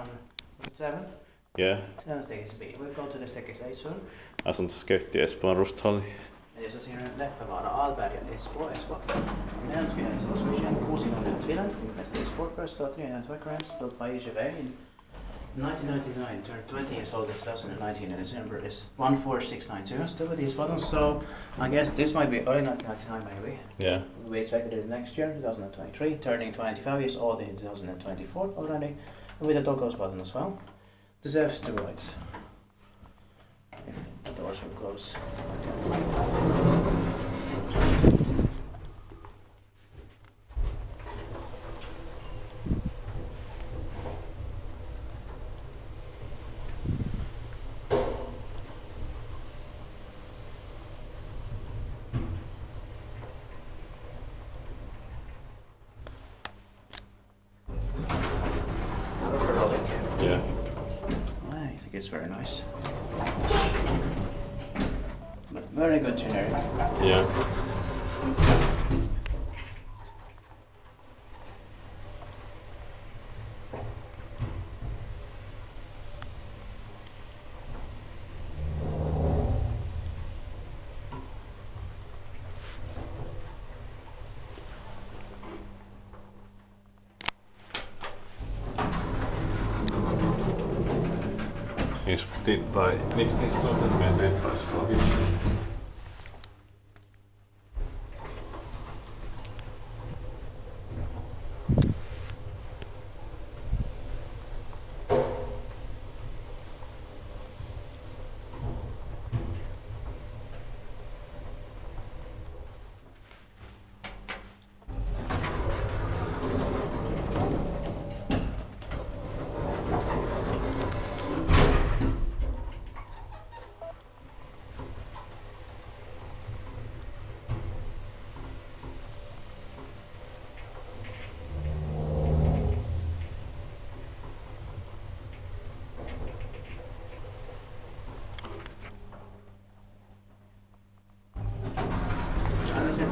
was it 7? Yeah. 7 staircase B. We'll go to the staircase A soon. Asuntosköytti Espoon rusthalli. Eli jos siinä Leppävaara, Alberg ja Espoo. Mänskliga Association, Kuusinuotiot Finland, invested 4 grams built by I.G.V in 1999, turned 20 years old in 2019, and its number is 14692. Still with these buttons, so I guess this might be early 1999 maybe. Yeah. We expected it next year, 2023, turning 25 years old in 2024 already, with a toggle button as well. Deserves two rights. If the doors will close. Yeah. I think it's very nice. But very good generic. Yeah. Inspected by Nifty Stock and maintained by Spogis.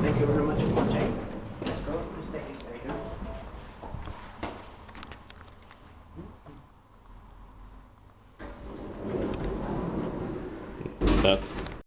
Thank you very much for watching. Let's go. Let's take this later. That's